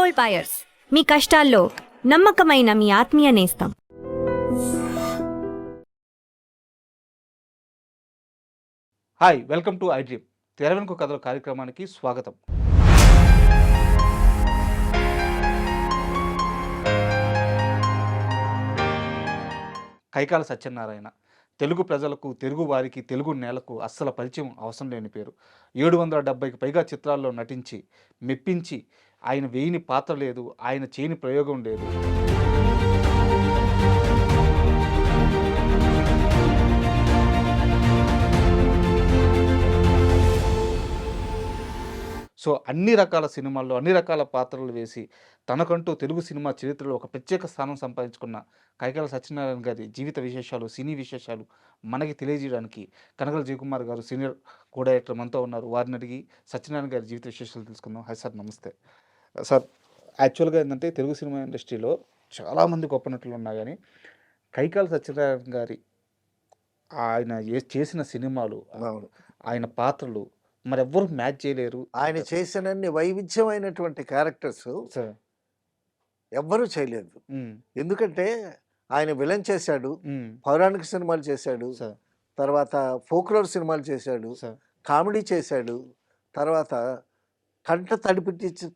Gold buyers, మీ కష్టాల్లో నమ్మకమైన మీ ఆత్మీయ నేస్తం. హాయ్, వెల్కమ్ టు ఐడ్రీమ్ తెరవెనుక కథల కార్యక్రమానికి స్వాగతం. కైకాల సత్యనారాయణ తెలుగు ప్రజలకు, తెలుగు వారికి, తెలుగు నేలకు అస్సలు పరిచయం అవసరం లేని పేరు. 770కి పైగా చిత్రాల్లో నటించి మెప్పించి, ఆయన వేయని పాత్ర లేదు, ఆయన చేయని ప్రయోగం లేదు. సో అన్ని రకాల సినిమాల్లో అన్ని రకాల పాత్రలు వేసి తనకంటూ తెలుగు సినిమా చరిత్రలో ఒక ప్రత్యేక స్థానం సంపాదించుకున్న కైకాల సత్యనారాయణ గారి జీవిత విశేషాలు, సినీ విశేషాలు మనకి తెలియజేయడానికి కనగల జయకుమార్ గారు సీనియర్ కో డైరెక్టర్ మనతో ఉన్నారు. వారిని అడిగి సత్యనారాయణ గారి జీవిత విశేషాలు తెలుసుకుందాం. హాయ్ సార్, నమస్తే సార్. యాక్చువల్గా ఏంటంటే తెలుగు సినిమా ఇండస్ట్రీలో చాలామంది గొప్ప నటులు ఉన్నా కానీ కైకాల సత్యనారాయణ గారి ఆయన చేసిన సినిమాలు, ఆయన పాత్రలు మరెవ్వరు మ్యాచ్ చేయలేరు. ఆయన చేసినన్ని వైవిధ్యమైనటువంటి క్యారెక్టర్స్ సార్ ఎవ్వరూ చేయలేదు. ఎందుకంటే ఆయన విలన్ చేశాడు, మ్మ్. పౌరాణిక సినిమాలు చేశాడు, సార్ తర్వాత ఫోక్లోర్ సినిమాలు చేశాడు, సార్ కామెడీ చేశాడు, తర్వాత కంట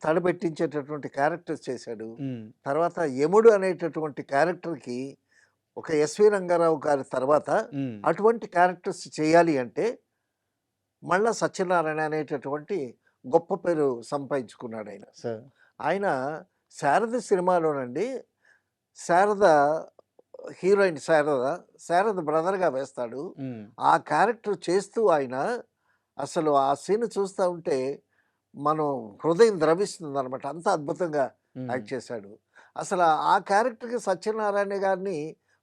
తడిపెట్టించేటటువంటి క్యారెక్టర్స్ చేశాడు. మ్మ్. తర్వాత యముడు అనేటటువంటి క్యారెక్టర్కి ఒక ఎస్వి రంగారావు గారి తర్వాత మ్మ్. అటువంటి క్యారెక్టర్స్ చేయాలి అంటే మళ్ళా సత్యనారాయణ అనేటటువంటి గొప్ప పేరు సంపాదించుకున్నాడు ఆయన. సార్ ఆయన శారద సినిమాలోనండి, శారద హీరోయిన్ శారద బ్రదర్గా వేస్తాడు. మ్మ్. ఆ క్యారెక్టర్ చేస్తూ ఆయన అసలు ఆ సీన్ చూస్తూ ఉంటే మనం హృదయం ద్రవిస్తుంది అనమాట. అంత అద్భుతంగా మ్మ్. యాక్ట్ చేశాడు. అసలు ఆ క్యారెక్టర్కి సత్యనారాయణ గారిని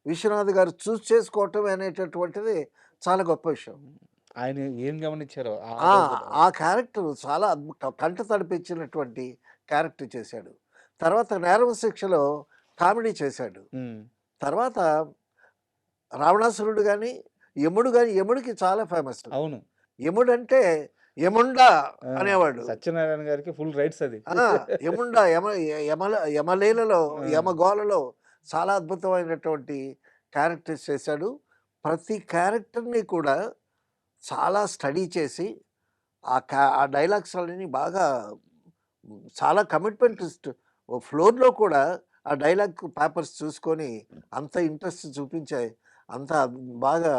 విశ్వనాథ్ గారు చూస్ చేసుకోవటం అనేటటువంటిది చాలా గొప్ప విషయం. ఆయన ఏం గమనించారో ఆ క్యారెక్టర్ చాలా కంట తడిపించినటువంటి క్యారెక్టర్ చేశాడు. తర్వాత నేరం శిక్షలో కామెడీ చేశాడు. మ్మ్. తర్వాత రావణాసురుడు కానీ యముడు కానీ, యముడికి చాలా ఫేమస్. అవును, యముడు అంటే యముండా అనేవాడు. సత్యనారాయణ గారికి ఫుల్ రైట్స్ అది. యముండా యమలీలలో యమగోలలో చాలా అద్భుతమైనటువంటి క్యారెక్టర్స్ చేశాడు. ప్రతి క్యారెక్టర్ని కూడా చాలా స్టడీ చేసి ఆ డైలాగ్స్ అన్నీ బాగా చాలా కమిట్మెంట్ ఫ్లోర్లో కూడా ఆ డైలాగ్ పేపర్స్ చూసుకొని అంత ఇంట్రెస్ట్ చూపించే అంత బాగా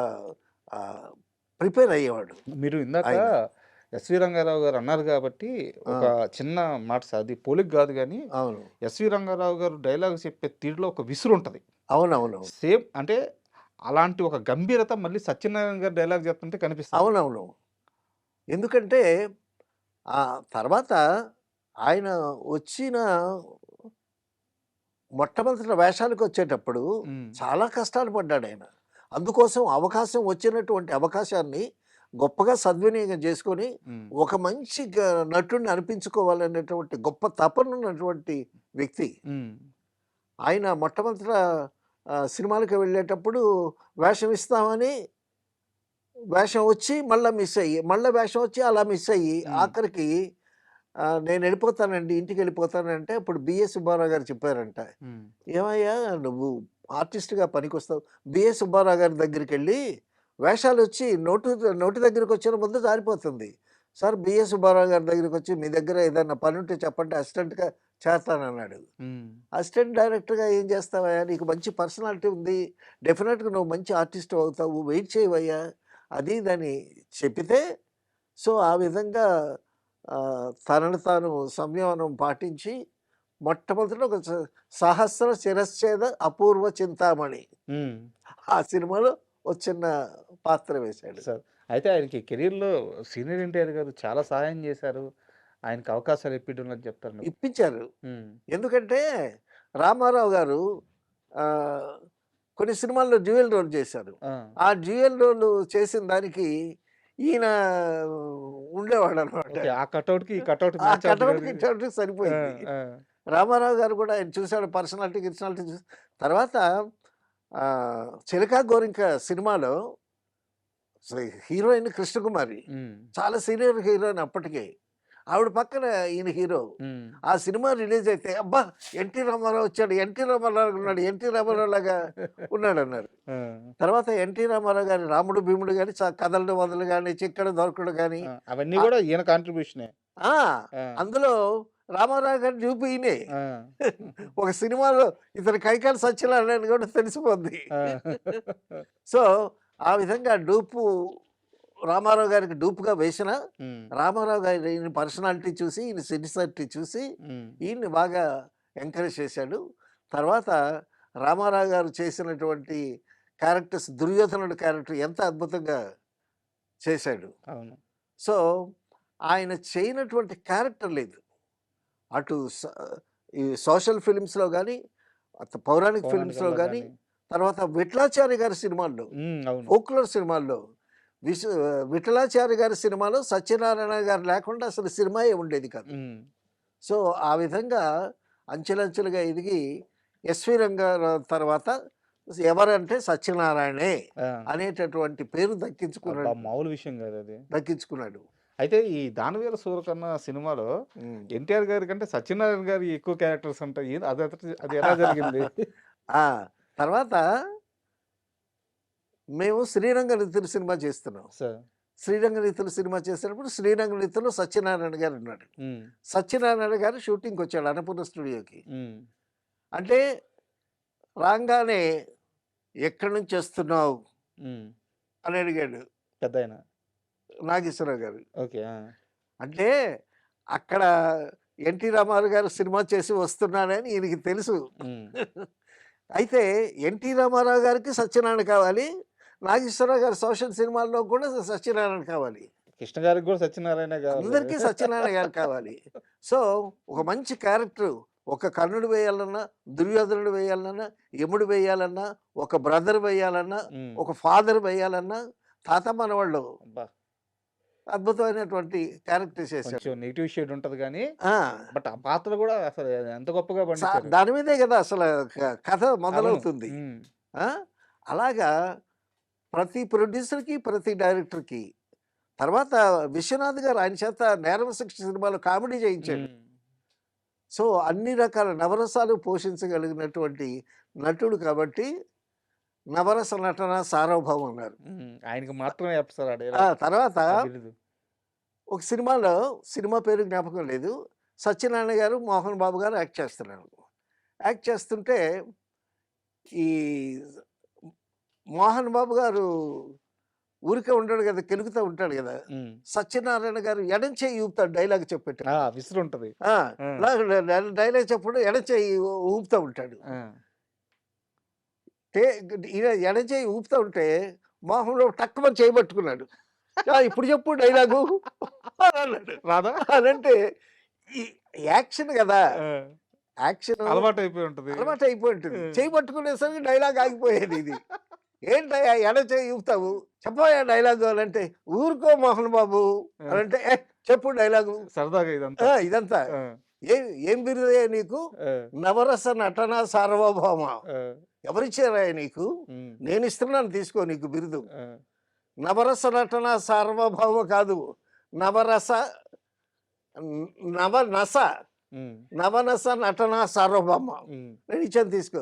ప్రిపేర్ అయ్యేవాడు. మీరు ఇందాక ఎస్వి రంగారావు గారు అన్నారు కాబట్టి ఒక చిన్న మాట సార్, అది పోలిక్ కాదు కానీ అవును ఎస్వి రంగారావు గారు డైలాగ్ చెప్పే తీరులో ఒక విసురు ఉంటుంది. అవునవును సేమ్ అంటే అలాంటి ఒక గంభీరత మళ్ళీ సత్యనారాయణ గారు డైలాగ్ చెప్తుంటే కనిపిస్తుంది. అవునవును ఎందుకంటే ఆ తర్వాత ఆయన వచ్చిన మొట్టమొదటి వేషాలకు వచ్చేటప్పుడు మ్మ్. చాలా కష్టాలు పడ్డాడు ఆయన. అందుకోసం అవకాశం వచ్చినటువంటి అవకాశాన్ని గొప్పగా సద్వినియోగం చేసుకొని మ్మ్. ఒక మంచి నటుడిని అనిపించుకోవాలనేటువంటి గొప్ప తపన ఉన్నటువంటి వ్యక్తి మ్మ్. ఆయన. మొట్టమొదట సినిమాలకు వెళ్ళేటప్పుడు వేషం ఇస్తామని వేషం వచ్చి మళ్ళీ మిస్ అయ్యి, మళ్ళీ వేషం వచ్చి అలా మిస్ అయ్యి ఆఖరికి నేను వెళ్ళిపోతానండి, ఇంటికి వెళ్ళిపోతానంటే అప్పుడు బిఎస్ సుబ్బారావు గారు చెప్పారంట, మ్మ్. ఏమయ్యా నువ్వు ఆర్టిస్ట్గా పనికొస్తావు, బిఎస్ సుబ్బారావు గారి దగ్గరికి వెళ్ళి వేషాలు వచ్చి నోటి దగ్గరికి వచ్చిన ముందు జారిపోతుంది. సార్ బిఎస్ సుబ్బారావు గారి దగ్గరికి వచ్చి మీ దగ్గర ఏదైనా పని ఉంటే చెప్పండి, అసిస్టెంట్గా చేస్తానన్నాడు. మ్మ్. అసిస్టెంట్ డైరెక్టర్గా ఏం చేస్తావయ్యా, నీకు మంచి పర్సనాలిటీ ఉంది, డెఫినెట్గా నువ్వు మంచి ఆర్టిస్ట్ అవుతావు, వెయిట్ చేయవయ్యా అది దాన్ని చెప్పితే, సో ఆ విధంగా తనను తాను సంయమనం పాటించి మొట్టమొదట ఒక సహస్ర శిరశ్చేద అపూర్వ చింతామణి మ్మ్. ఆ సినిమాలో ఒక చిన్న పాత్ర వేశాడు. సార్ అయితే ఆయనకి కెరీర్లో సీనియర్ ఎన్టీఆర్ గారు చాలా సహాయం చేశారు, ఆయనకి అవకాశాలు ఇప్పించడం అని చెప్తారు మీరు. ఇప్పించారు. మ్మ్. ఎందుకంటే రామారావు గారు కొన్ని సినిమాల్లో డ్యూయల్ రోల్ చేశారు. ఆ. ఆ డ్యూయల్ రోల్ చేసిన దానికి ఈయన ఉండేవాడు అనమాట. ఓకే, ఆ కటౌట్కి ఈ కటౌట్ ఆ కటౌట్కి సరిపోయింది. ఆ. రామారావు గారు కూడా ఆయన చూశాడు, పర్సనాలిటీ చూసి. తర్వాత చిలకా గోరింక సినిమాలో హీరోయిన్ కృష్ణకుమారి మ్మ్. చాలా సీనియర్ హీరోయిన్ అప్పటికే. ఆవిడ పక్కన ఈయన హీరో. ఆ సినిమా రిలీజ్ అయితే అబ్బా! ఎన్టీ రామారావు వచ్చాడు, ఎన్టీ రామారావు ఉన్నాడు, ఎన్టీ రామారావు లాగా ఉన్నాడన్నారు. తర్వాత ఎన్టీ రామారావు గారి 'రాముడు భీముడు' గాని, 'కథలు మొదలు' గాని, 'చిక్కడు దొరకడు' గాని అవన్నీ ఆ కూడా ఈయన కాంట్రిబ్యూషనే. ఆ! ఆ! అందులో రామారావు గారి చూపు ఈయనే. ఆ! ఒక సినిమాలో ఇతను కైకాల సత్యనారాయణ కూడా తెలిసిపోద్ది. ఆ! సో, ఆ విధంగా డూపు రామారావు గారికి డూప్‌గా వేసినా, రామారావు గారి ఈయన పర్సనాలిటీ చూసి, ఈయన సిన్సియారిటీ చూసి, ఈయన్ని బాగా ఎంకరేజ్ చేశాడు. తర్వాత రామారావు గారు చేసినటువంటి క్యారెక్టర్స్, దుర్యోధనుడి క్యారెక్టర్ ఎంత అద్భుతంగా చేశాడు. అవును. సో, ఆయన చేయనటువంటి క్యారెక్టర్ లేదు. అటు ఈ సోషల్ ఫిల్మ్స్‌లో గాని, పౌరాణిక ఫిల్మ్స్‌లో పౌరాణికంలో గాని, గాని. తర్వాత విఠలాచార్య గారి సినిమాల్లో, అవును. ఫోక్లోర్ సినిమాల్లో, విఠలాచార్య గారి సినిమాలో సత్యనారాయణ గారు లేకుండా అసలు సినిమాయే ఉండేది కాదు. సో, ఆ విధంగా అంచెలంచెలుగా ఎదిగి ఎస్వి రంగారావు తర్వాత ఎవరంటే సత్యనారాయణే ఆ! అనేటటువంటి పేరు అబ్బా! దక్కించుకున్నాడు. మామూలు విషయం కాదది. దక్కించుకున్నాడు. అయితే ఈ 'దానవీర సూరకర్ణ' సినిమాలో హ్మ్. ఎన్టీఆర్ గారి కంటే సత్యనారాయణ గారి ఎక్కువ క్యారెక్టర్స్ ఉంటాయి. అది ఎలా జరిగింది? ఆ! తర్వాత మేము 'శ్రీరంగనీతులు' సినిమా చేస్తున్నాం. సార్. 'శ్రీరంగనీతులు' సినిమా చేసేటప్పుడు 'శ్రీరంగనీతులో' సత్యనారాయణ గారు ఉన్నాడు. సత్యనారాయణ గారు షూటింగ్‌కొచ్చాడు అన్నపూర్ణ స్టూడియోకి. అంటే రాంగానే "ఎక్కడి నుంచి వస్తున్నావు?" అని అడిగాడు పెద్దాయన. నాగేశ్వరరావు గారు. ఓకే. ఆ! అంటే అక్కడ ఎన్టీ రామారావు గారు సినిమా చేసి వస్తున్నానని ఈయనకి తెలుసు. అయితే ఎన్టీ రామారావు గారికి సత్యనారాయణ కావాలి. నాగేశ్వరరావు గారి సోషల్ సినిమాల్లో కూడా సత్యనారాయణ కావాలి. కృష్ణ గారికి కూడా సత్యనారాయణ కావాలి. అందరికీ సత్యనారాయణ గారు కావాలి. సో, ఒక మంచి క్యారెక్టర్, ఒక కర్ణుడు వేయాలన్నా, దుర్యోధనుడు వేయాలన్నా, యముడు వేయాలన్నా, ఒక బ్రదర్ వేయాలన్నా, ఒక ఫాదర్ వేయాలన్నా, తాత మనవాళ్ళు అబ్బా! అద్భుతమైనటువంటి క్యారెక్టర్ చేశారు. కొంచెం నెగెటివ్ షేడ్ ఉంటది గానీ, ఆ! బట్ ఆ పాత్ర కూడా అసలు ఎంత గొప్పగా పండించారు. దాని మీదే కదా అసలు కథ అవును. మొదలవుతుంది. ఆ! అలాగా ప్రతి ప్రొడ్యూసర్‌కి, ప్రతి డైరెక్టర్‌కి. తర్వాత విశ్వనాథ్ గారు ఆయన చేత 'నేరం శిక్ష' సినిమాలో కామెడీ చేయించాడు. సో, అన్ని రకాల నవరసాలు పోషించగలిగినటువంటి నటుడు కాబట్టి నవరస నటన సార్వభౌమం అన్నారు. ఆయనకి మాత్రమే చెప్తారు ఆ ఆ డైలాగ్. తర్వాత ఆ బిరుదు. ఒక సినిమాలో, సినిమా పేరు జ్ఞాపకం లేదు, సత్యనారాయణ గారు, మోహన్ బాబు గారు యాక్ట్ చేస్తున్నారు. యాక్ట్ చేస్తుంటే ఈ మోహన్ బాబు గారు ఊరికే ఉండడు కదా, కెలుకుతూ ఉంటాడు కదా. సత్యనారాయణ గారు ఎడం చేయి ఊపుతాడు డైలాగ్ చెప్పేటప్పుడు. ఆ! విసురుంటది. ఆ! ఆ! డైలాగ్ చెప్పుడు ఎడం చేయి ఊపుతూ ఉంటాడు. ఆ! ఈయన ఎడం చేయి ఊపుతూ ఉంటే మోహన్ బాబు టక్కుమని చేయబట్టుకున్నాడు. ఇప్పుడు చెప్పు డైలాగు అని అన్నాడు. రాదా? అనంటే ఈ యాక్షన్ కదా, ఆ! యాక్షన్ అలవాటయిపోయి ఉంటది. అలవాటు అయిపోయి ఉంటుంది. చేయి పట్టుకునేసరికి డైలాగ్ ఆగిపోయేది ఇది. ఏంటయ్యా ఎడ చేయి ఊపుతావు, చెప్పవయ్యా డైలాగు అనంటే, ఊరుకో మోహన్ బాబు అనంటే, చెప్పు డైలాగు. సరదాగా ఇదంతా. ఇదంతా ఆ! ఏం బిరుదయ్యా నీకు? ఆ! నవరస నటన సార్వభౌమ. ఆ! ఎవరిచ్చారయ్యా నీకు? నేను ఇస్తున్నాను, తీసుకో నీకు బిరుదు. ఆ! నవరస నటన సార్వభౌమ కాదు, నవరస నవనస నవనస నటన సార్వభౌమ. నేను ఇచ్చాను, తీసుకో.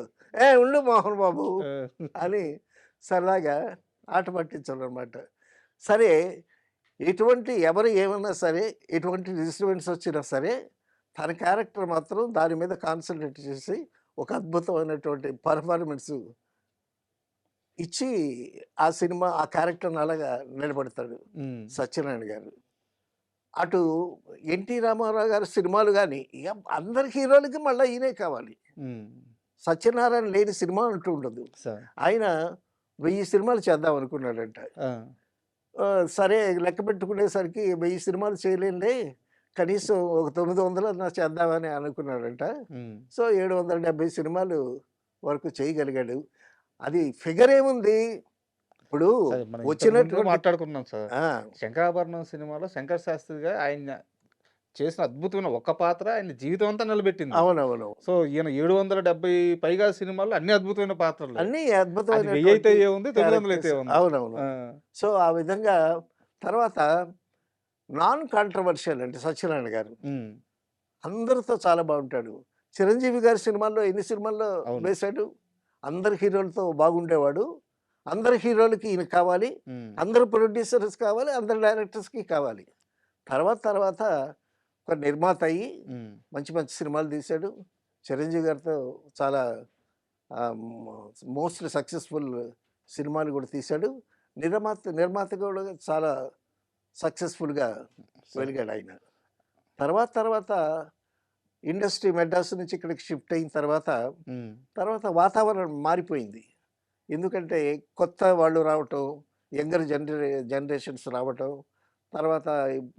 ఉండు మోహన్ బాబు అని సరదాగా ఆట పట్టించాలన్నమాట. సరే, ఎవరు ఏమన్నా సరే, ఎటువంటి డిస్టర్బెన్స్ వచ్చినా సరే, తన క్యారెక్టర్ మాత్రం దాని మీద కాన్సన్ట్రేట్ చేసి ఒక అద్భుతమైనటువంటి పర్ఫార్మెన్స్ ఇచ్చి ఆ సినిమా, ఆ క్యారెక్టర్ని అలాగా నిలబెడతాడు సత్యనారాయణ గారు. అటు ఎన్టీ రామారావు గారి సినిమాలు కానీ, అందరి హీరోలకి మళ్ళీ ఈయనే కావాలి. సత్యనారాయణ లేని సినిమా అంటూ ఉండదు. ఆయన 1000 సినిమాలు చేద్దాం అనుకున్నాడంట. సరే, లెక్క పెట్టుకునేసరికి 1000 సినిమాలు చేయలేండి, కనీసం ఒక 900 చేద్దామని అనుకున్నాడంట. సో, 770 సినిమాలు వరకు చేయగలిగాడు. అది ఫిగర్ ఏముంది ఇప్పుడు వచ్చినట్టు మాట్లాడుకున్నాం సార్. శంకరాభరణం సినిమాలో శంకర్ శాస్త్రిగా ఆయన చేసిన అద్భుతమైన ఒక్క పాత్ర ఆయన జీవితం అంతా నిలబెట్టింది. అవునవును. సో, ఈయన 770 పైగా సినిమాలు అన్ని అద్భుతమైన పాత్రలు. అన్ని అద్భుతమైన 1000 అయితే ఏముంది, 900 అయితే ఉంది. అవునవును. సో, ఆ విధంగా తర్వాత నాన్ కాంట్రవర్షియల్ అంటే సత్యనారాయణ గారు. ఉమ్, అందరితో చాలా బాగుంటాడు. చిరంజీవి గారి సినిమాల్లో ఎన్ని సినిమాల్లో అవును. వేశాడు. అందరి హీరోలతో బాగుండేవాడు. అందరి హీరోలకి ఈయన కావాలి. ఉమ్, అందరు ప్రొడ్యూసర్స్ కావాలి. అందరు డైరెక్టర్స్‌కి కావాలి. తర్వాత తర్వాత ఒక నిర్మాత అయ్యి ఉమ్, మంచి మంచి సినిమాలు తీశాడు. చిరంజీవి గారితో చాలా మోస్ట్ సక్సెస్‌ఫుల్ సినిమాలు కూడా తీశాడు. నిర్మాత కూడా చాలా సక్సెస్‌ఫుల్‌గా సరే. వెలిగాడు ఆయన. తర్వాత తర్వాత ఇండస్ట్రీ మెడ్రాస్ నుంచి ఇక్కడికి షిఫ్ట్ అయిన తర్వాత ఉమ్, వాతావరణం మారిపోయింది. ఎందుకంటే కొత్త వాళ్ళు రావటం, యంగర్ జనరేషన్స్ రావటం, తర్వాత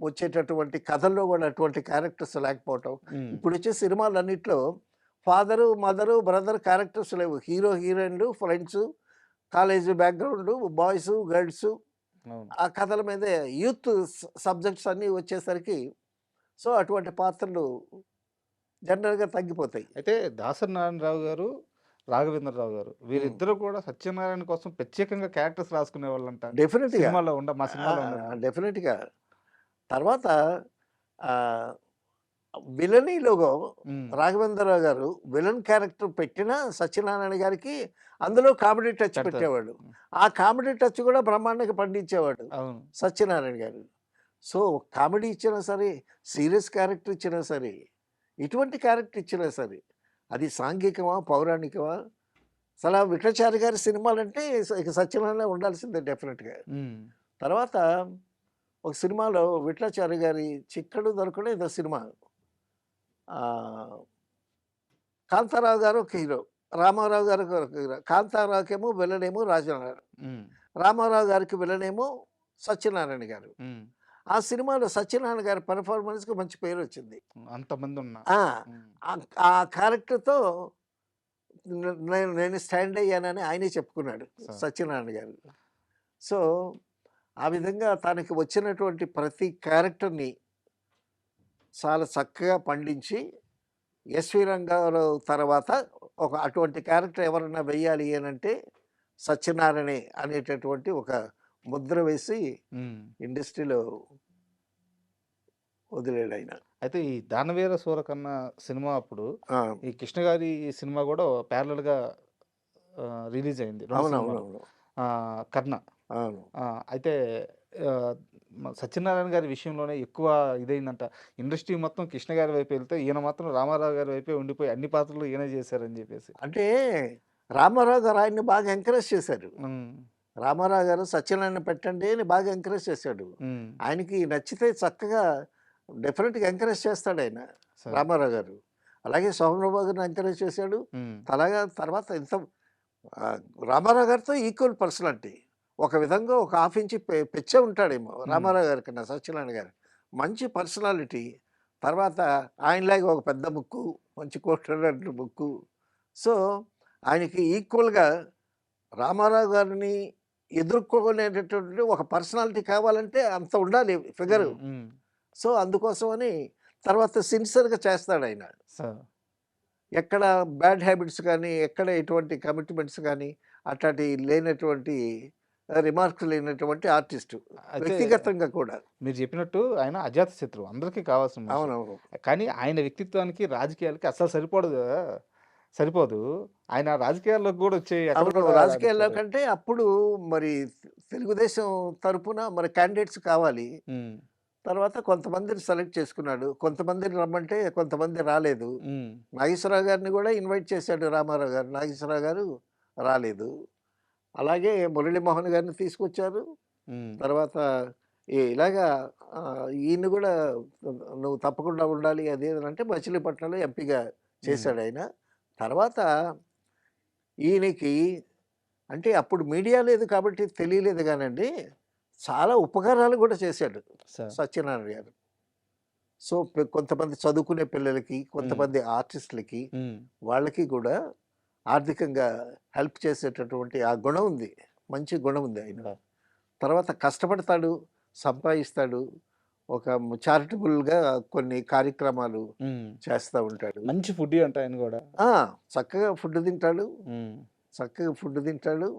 వచ్చేటటువంటి కథల్లో కూడా అటువంటి క్యారెక్టర్స్ లేకపోవటం. ఉమ్, ఇప్పుడొచ్చే సినిమాలన్నిట్లో ఫాదరు, మదరు, బ్రదర్ క్యారెక్టర్స్ లేవు. హీరో, హీరోయిన్‌లు, friends, college background, boys, girls అవును. ఆ కథల మీదే యూత్ సబ్జెక్ట్స్ అన్నీ వచ్చేసరికి సో, అటువంటి పాత్రలు జనరల్‌గా తగ్గిపోతాయి. అయితే దాసరి నారాయణరావు గారు, రాఘవేంద్రరావు గారు వీరిద్దరూ కూడా సత్యనారాయణ కోసం ప్రత్యేకంగా క్యారెక్టర్స్ రాసుకునే వాళ్ళంట. డెఫినిట్‌గా. సినిమాలో మా సినిమాలో ఆ! ఉన్నట్టు. డెఫినిట్‌గా. తర్వాత ఆహ్, విలనీలో ఉమ్, రాఘవేంద్రరావు గారు విలన్ క్యారెక్టర్ పెట్టినా సత్యనారాయణ గారికి అందులో కామెడీ టచ్ పెడతారు. పెట్టేవాడు. ఆ కామెడీ టచ్ కూడా బ్రహ్మాండంగా పండించేవాడు అవును. సత్యనారాయణ గారు. సో, కామెడీ ఇచ్చినా సరే, సీరియస్ క్యారెక్టర్ ఇచ్చినా సరే, ఎటువంటి క్యారెక్టర్ ఇచ్చినా సరే, అది సాంఘికమా, పౌరాణికమా, అసలా విఠలాచార్య గారి సినిమాలంటే ఇక సత్యనారాయణ ఉండాల్సిందే డెఫినెట్‌గా. ఉమ్, తర్వాత ఒక సినిమాలో విఠలాచార్య గారి 'చిక్కడు దొరకడు' ఏదో సినిమా. ఆహ్, కాంతారావు గారు ఒక హీరో. రామారావు గారు ఒక హీరో. కాంతారావుకేమో విలనేమో రాజనారాయణ. ఉమ్, రామారావు గారికి విలనేమో సత్యనారాయణ గారు. ఉమ్, ఆ సినిమాలో సత్యనారాయణ గారి పెర్ఫార్మన్స్‌కి మంచి పేరొచ్చింది. అంతమంది ఉన్నా. ఆ! ఉమ్, ఆ క్యారెక్టర్‌తో నేను స్టాండ్ అయ్యానని ఆయనే చెప్పుకున్నాడు సరే. సత్యనారాయణ గారు. సో, ఆ విధంగా తనకి వచ్చినటువంటి ప్రతి క్యారెక్టర్‌ని చాలా చక్కగా పండించి, ఎస్‌వి రంగారావు తర్వాత ఒక అటువంటి క్యారెక్టర్ ఎవరైనా వెయ్యాలి అనంటే సత్యనారాయణే అనేటటువంటి ఒక ముద్ర వేసి ఉమ్. ఇండస్ట్రీలో వదిలాడాయన. అయితే ఈ దానవీర సూరకర్ణ సినిమా అప్పుడు ఆ! ఈ కృష్ణ గారి సినిమా కూడా ప్యారలల్గా రిలీజ్ అయింది, రెండు సినిమాలు. అవునవునవును. కర్ణ. అవును. అయితే ఆహ్, సత్యనారాయణ గారి విషయంలోనే ఎక్కువ ఇదైందంట. ఇండస్ట్రీ మొత్తం కృష్ణ గారి వైపు వెళ్తే ఈయన మాత్రం రామారావు గారి వైపే ఉండిపోయి అన్ని పాత్రలు ఈయనే చేశారని చెప్పేసి. అంటే రామారావు గారు ఆయన్ని బాగా ఎంకరేజ్ చేశారు. ఉమ్, రామారావు గారు సత్యనారాయణ పెట్టండి అని బాగా ఎంకరేజ్ చేశాడు. ఉమ్, ఆయనకి నచ్చితే చక్కగా డెఫినెట్‌గా ఎంకరేజ్ చేస్తాడాయన సరే. రామారావు గారు. అలాగే సోమరావు గారిని ఎంకరేజ్ చేశాడు. ఉమ్, అలాగా తర్వాత ఆహ్, రామారావు గారితో ఈక్వల్ పర్సనాలిటీ. ఒక విధంగా ఒక హాఫ్ ఇంచి పెచ్చే ఉంటాడేమో ఉమ్, రామారావు గారి కన్నా సత్యనారాయణ గారు. మంచి పర్సనాలిటీ. తర్వాత ఆయనలాగా ఒక పెద్ద ముక్కు, మంచి కోటున్నటువంటి ముక్కు. సో, ఆయనకి ఈక్వల్‌గా రామారావు గారిని ఎదుర్కోలేనటువంటి ఒక పర్సనాలిటీ కావాలంటే అంత ఉండాలి ఫిగరు. ఉమ్, ఉమ్, సో, అందుకోసమని తర్వాత సిన్సియర్‌గా చేస్తాడాయన. సరే. ఎక్కడ బ్యాడ్ హ్యాబిట్స్ కానీ, ఎక్కడ ఎటువంటి కమిట్మెంట్స్ కానీ, అట్లాంటి లేనటువంటి రిమార్క్స్ లేనటువంటి ఆర్టిస్టు. అయితే వ్యక్తిగతంగా కూడా. మీరు చెప్పినట్టు ఆయన అజాత శత్రువు, అందరికీ కావాల్సిన మనిషి. అవునవును. కానీ ఆయన వ్యక్తిత్వానికి, రాజకీయాలకి అస్సలు సరిపోదు కదా! సరిపోదు. ఆయన రాజకీయాల్లోకి కూడా వచ్చి ఎక్కడ అవును. కూడా రాజకీయాల్లో రాణించారు. కంటే అప్పుడు మరి తెలుగుదేశం తరపున మరి క్యాండిడేట్స్ కావాలి. హ్మ్. తర్వాత కొంతమందిని సెలెక్ట్ చేసుకున్నాడు. కొంతమందిని రమ్మంటే కొంతమంది రాలేదు. హ్మ్. నాగేశ్వరరావు గారిని కూడా ఇన్వైట్ చేశాడు రామారావు గారు. నాగేశ్వరరావు గారు రాలేదు. అలాగే మురళీమోహన్ గారిని తీసుకొచ్చారు. హ్మ్. తర్వాత ఇలాగా ఈయన్ని కూడా నువ్వు తప్పకుండా ఉండాలి అది ఇది అంటే మచిలీపట్నంలో ఎంపీగా హ్మ్. చేశాడాయన. తర్వాత ఈయనకి అంటే అప్పుడు మీడియా లేదు కాబట్టి తెలియలేదు గానండి. చాలా ఉపకారాలు కూడా చేశాడు సార్. సత్యనారాయణ గారు. సో, కొంతమంది చదువుకునే పిల్లలకి, హ్మ్. కొంతమంది ఆర్టిస్టులకి హ్మ్. వాళ్ళకి కూడా ఆర్థికంగా హెల్ప్ చేసేటటువంటి ఆ గుణం ఉంది. మంచి గుణం ఉంది ఆయన. అబ్బా! తర్వాత కష్టపడతాడు, సంపాదిస్తాడు. ఒక చారిటబుల్‌గా కొన్ని కార్యక్రమాలు హ్మ్. చేస్తా ఉంటాడు. మంచి ఫుడ్డీ అంట ఆయన గూడా. ఆ! చక్కగా ఫుడ్ తింటాడు. హ్మ్. చక్కగా ఫుడ్ తింటాడు.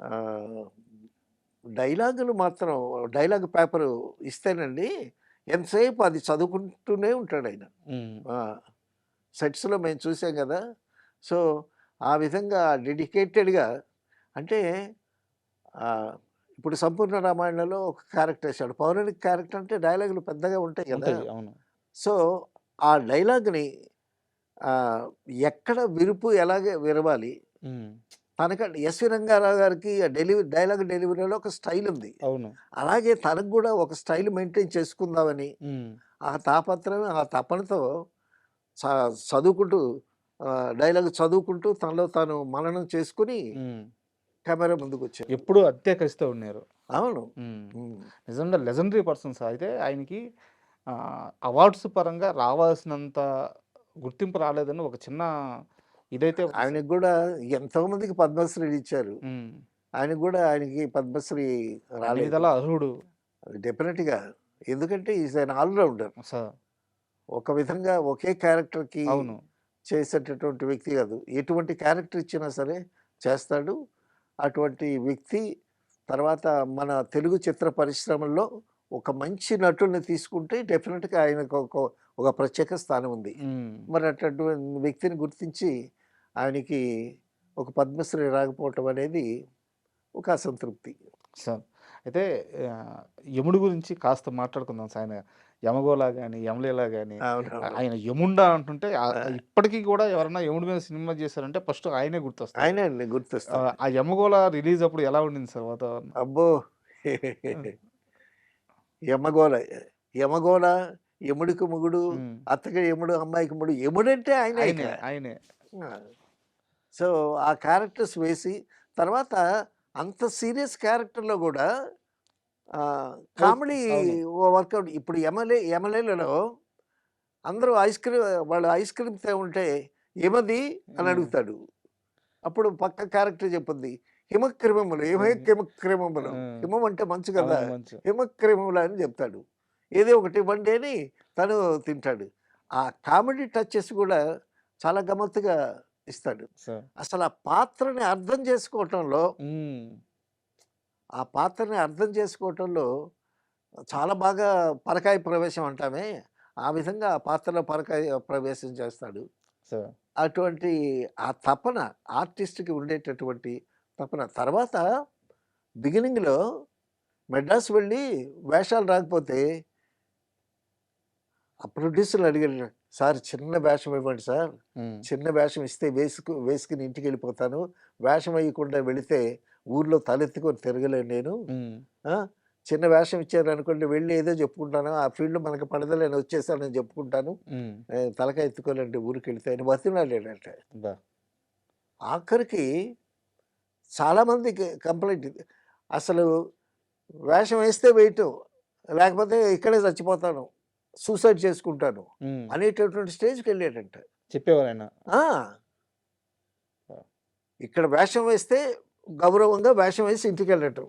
ఆహ్, డైలాగులు మాత్రం డైలాగ్ పేపరు ఇస్తేనండి ఎంతసేపు అది చదువుకుంటూనే ఉంటాడాయన. హ్మ్. ఆ! సెట్స్‌లో మేము చూసాం గదా! సో, ఆ విధంగా డెడికేటెడ్‌గా అంటే ఇప్పుడు 'సంపూర్ణ రామాయణంలో' ఒక క్యారెక్టర్ ఏసాడు. పౌరాణిక క్యారెక్టర్ అంటే డైలాగులు పెద్దగా ఉంటాయి గదా! ఉంటాయి. అవును. సో, ఆ డైలాగ్‌ని ఆహ్, ఎక్కడ విరుపు ఎలాగ విరవాలి, హ్మ్. తనకంటే ఎస్వి రంగారావు గారికి డైలాగ్ డెలివరీలో ఒక స్టైల్ ఉంది. అవును. అలాగే తనకు గూడా ఒక స్టైల్ మెయింటైన్ చేసుకుందామని, హ్మ్. ఆ తాపత్రయం, ఆ తపనతో చ చదువుకుంటూ డైలాగ్ చదువుకుంటూ తనలో తాను మననం చేసుకొని హ్మ్. కెమెరా ముందుకొచ్చారు. ఎప్పుడూ అత్తే కసితో ఉన్నారు. అవును. హ్మ్. హ్మ్. నిజంగా లెజెండరీ పర్సన్స్. అయితే ఆయనకి అవార్డ్స్ పరంగా రావాల్సినంత గుర్తింపు రాలేదని ఒక చిన్న ఇదైతే ఉంది సార్. ఆయనకి గూడా ఎంతోమందికి పద్మశ్రీలు ఇచ్చారు. హ్మ్. ఆయనకి పద్మశ్రీ అన్ని రాలేదు. విధాలా అర్హుడు. డెఫినిట్‌గా. ఎందుకంటే is an all rounder. Sir. ఒక విధంగా ఒకే క్యారెక్టర్‌కి అవును. చేసేటటువంటి వ్యక్తి కాదు. ఎటువంటి క్యారెక్టర్ ఇచ్చినా సరే చేస్తాడు. అటువంటి వ్యక్తి తర్వాత మన తెలుగు చిత్ర పరిశ్రమలో ఒక మంచి నటుడిని తీసుకుంటే డెఫినిట్‌గా ఆయనకు ఒక ప్రత్యేక స్థానం ఉంది. హ్మ్. మరి అటువంటి వ్యక్తిని గుర్తించి ఆయనకి ఒక పద్మశ్రీ రాకపోవటం అనేది ఒక అసంతృప్తి. సార్. అయితే ఆహ్, యముడు గురించి కాస్త మాట్లాడుకుందాం సార్. ఆయన యమగోళ గాని, యమలీల గాని అవునవును. ఆయన యముండా అంటుంటే ఆ! ఇప్పటికి గూడా ఎవరన్నా యముడి మీద సినిమా చేశారంటే ఫస్ట్ ఆయనే గుర్తొస్తాడు. ఆయనే అండి గుర్తొస్తాడు. ఆ యమగోళ రిలీజ్ అప్పుడు ఎలా ఉండింది సార్ వాతావరణం? అబ్బో! హ్మ్. యమగోళ. యమగోళ, యముడికి మొగుడు, హ్మ్. అత్తకి యముడు, అమ్మాయికి మొగుడు. యముడంటే ఆయనే ఇక. ఆయనే. ఆయనే. ఆ! సో, ఆ క్యారెక్టర్స్ వేసి తర్వాత అంత సీరియస్ క్యారెక్టర్‌లో గూడా ఓకే. కామెడీ అవును. వర్కౌట్. ఇప్పుడు యమలీలలో అందరూ వాళ్ళు ఐస్ క్రీమ్ తేమంటే "ఏమది?" అని హ్మ్. అడుగుతాడు. అప్పుడు పక్క క్యారెక్టర్ చెప్పుద్ది. హిమక్రిమములు, హ్మ్. హిమక్రిమములు. హ్మ్. హిమం అంటే మంచు కదా! అవును. మంచు. హిమక్రిమములు అని చెప్తాడు. ఏదో ఒకటి ఇవ్వండి అని తను తింటాడు. ఆ కామెడీ టచెస్ కూడా చాలా గమ్మత్తుగా ఇస్తాడు. సార్. అసలు ఆ పాత్రని అర్థం చేసుకోవటంలో, హ్మ్. ఆ పాత్రని అర్థం చేసుకోవటంలో చాలా బాగా పరకాయ ప్రవేశం అంటామే, ఆ విధంగా ఆ పాత్రలో పరకాయ ప్రవేశం చేస్తాడు. సార్. అటువంటి ఆ తపన ఆర్టిస్ట్‌కి ఉండేటటువంటి తపన. తర్వాత బిగినింగ్‌లో మద్రాసు వెళ్ళి వేషాలు రాకపోతే ఆ ప్రొడ్యూసర్‌ని అడిగాడు. "సార్ చిన్న వేషం ఇవ్వండి సార్. హ్మ్. చిన్న వేషం ఇస్తే వేసుకొని ఇంటికెళ్ళిపోతాను. వేషం వేయకుండా వెళితే ఊర్లో తలెత్తుకొని తిరగలేను నేను. హ్మ్. ఆ! చిన్న వేషం ఇచ్చారనుకోండి వెళ్ళి ఏదో చెప్పుకుంటాను. ఆ ఫీల్డ్‌లో మనకు పడదు నేను వచ్చేసానని చెప్పుకుంటాను. హ్మ్. తలకాయ ఎత్తుకోలేండి ఊరికెళ్తే" అని బతిమిలాడాడట. అబ్బా! ఆఖరికి చాలామందికి కంప్లెయింట్ ఇది. అసలు వేషం వేస్తే వేయటం. లేకపోతే ఇక్కడే చచ్చిపోతాను. సూసైడ్ చేసుకుంటాను. హ్మ్. అనేటటువంటి స్టేజ్‌కెళ్ళాడంట. చెప్పేవారాయన. ఆ! ఆ! ఇక్కడ వేషం వేస్తే గౌరవంగా వేషం వేసి ఇంటికెళ్ళటం.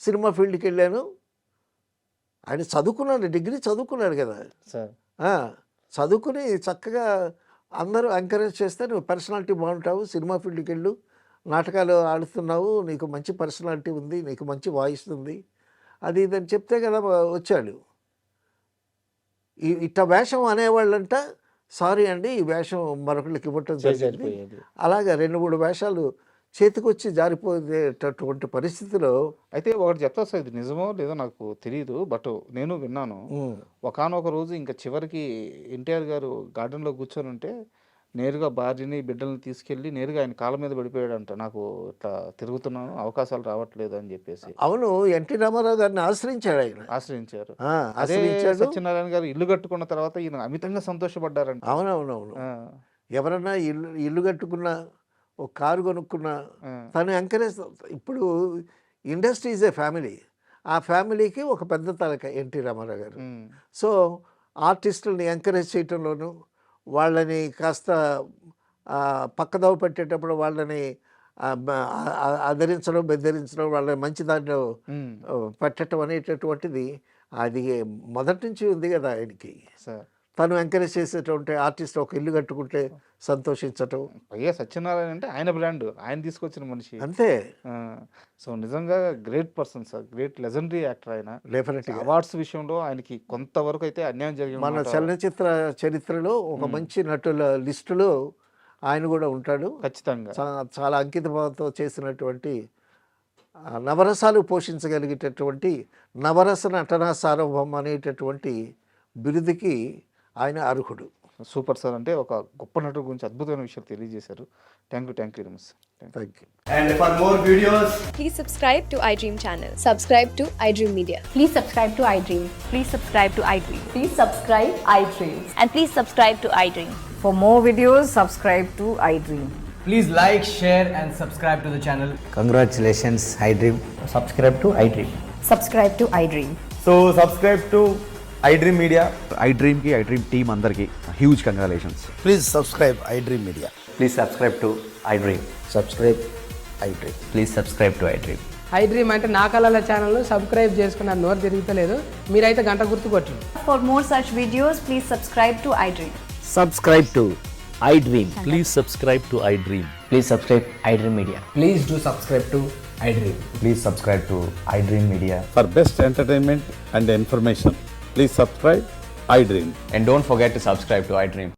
సినిమా ఫీల్డ్‌కెళ్ళాను. ఆయన చదువుకున్నాడు. డిగ్రీ చదువుకున్నాడు గదా! సార్. ఆ! చదువుకుని చక్కగా అందరూ ఎంకరేజ్ చేస్తే "నువ్వు పర్సనాలిటీ బావుంటావు. సినిమా ఫీల్డ్‌కెళ్ళు. నాటకాలు ఆడుతున్నావు. నీకు మంచి పర్సనాలిటీ ఉంది. నీకు మంచి వాయిస్ ఉంది." అది ఇది అని చెప్తే కదా వచ్చాడు. ఇట్ట వేషం అనేవాళ్ళంట సారీ అండి ఈ వేషం మరొకళ్ళకి ఇవ్వటం జరిగింది. చేజారిపోయేది. అలాగా 2, 3 వేషాలు చేతికొచ్చి జారిపోయేటటువంటి పరిస్థితిలో అయితే ఒకటి చెప్తా సార్, ఇది నిజమో లేదో నాకు తెలీదు. బట్ నేను విన్నాను. హ్మ్. ఒకానొక రోజు ఇంక చివరికి ఎన్టీఆర్ గారు గార్డెన్‌లో కూర్చొనుంటే, నేరుగా భార్యని, బిడ్డల్ని తీసుకెళ్ళి నేరుగా ఆయన కాళ్ళ మీద పడిపోయాడంట. నాకు ఇట్లా తిరుగుతున్నాను, అవకాశాలు రావట్లేదు అని జెప్పేసి. అవును. ఎన్టీ రామారావు గారిని ఆశ్రయించాడాయన. ఆశ్రయించారు. ఆ! అదే ఆశ్రయించాడు. సత్యనారాయణ గారు ఇల్లు కట్టుకున్న తర్వాత ఈయన అమితంగా సంతోషపడ్డారంట. అవునవునవును. ఆ! ఎవరన్నా ఇల్లు ఇల్లు కట్టుకున్నా, ఒక కారు కొనుక్కున్నా, ఆ! తను ఎంకరేజ్. ఇప్పుడు ఇండస్ట్రీ ఈజ్ ఎ ఫ్యామిలీ. ఆ ఫ్యామిలీకి ఒక పెద్ద తలక ఎన్టీ రామారావు గారు. హ్మ్. సో, ఆర్టిస్టులని ఎంకరేజ్ చేయటంలోను, వాళ్ళని కాస్త పక్కదోవ పెట్టేటప్పుడు వాళ్ళని ఆదరించడం, బెదిరించడం, వాళ్ళని మంచి దారిలో హ్మ్. పెట్టటం అనేటటువంటిది అది మొదటి నుంచి ఉంది గదా ఆయనకి. సార్. తను ఎంకరేజ్ చేసేటువంటి ఆర్టిస్ట్ ఒక ఇల్లు కట్టుకుంటే సంతోషించటం. పైగా సత్యనారాయణ అంటే ఆయన బ్రాండ్, ఆయన తీసుకొచ్చిన మనిషి. అంతే. సో నిజంగా great person sir, great legendary actor ఆయన. డెఫినెట్గా అవార్డ్స్ విషయంలో ఆయనకి కొంతవరకు అయితే అన్యాయం జరిగిన మన మాట చలనచిత్ర చరిత్రలో ఒక మంచి నటుల లిస్టులో ఆయన కూడా ఉంటాడు. ఖచ్చితంగా. చాలా అంకితభావంతో చేసినటువంటి నవరసాలు పోషించగలిగేటటువంటి నవరస నటనా సార్వభౌమ అనేటటువంటి బిరుదుకి ఆయన అర్హుడు. సూపర్ సార్, అంటే ఒక గొప్ప నటుడు గురించి అద్భుతమైన విషయాలు తెలియజేశారు. Thank you very much. Thank you. And for more videos, Please subscribe to iDream channel. Subscribe to iDream Media. Please subscribe to iDream. Please subscribe to iDream. Please subscribe iDream. And please subscribe to iDream. For more videos, subscribe to iDream. please like, share and subscribe to the channel. Congratulations, iDream. Subscribe to iDream. Subscribe to iDream. So subscribe to iDream Media. iDream ki iDream team andarki huge congratulations. Please subscribe iDream Media. Please subscribe to iDream. Subscribe iDream. Please subscribe to iDream. iDream అంటే నా కళల channel subscribe చేసుకున్న నోరు తిరుగుతలేదు, మీరైతే గంట గుర్తు కొట్టండి. For more such videos, please subscribe to iDream. Subscribe to iDream. Please subscribe to iDream. Please subscribe iDream Media. Please do subscribe to iDream. Please subscribe to iDream Media. For best entertainment and information, please subscribe iDream. And don't forget to subscribe to iDream.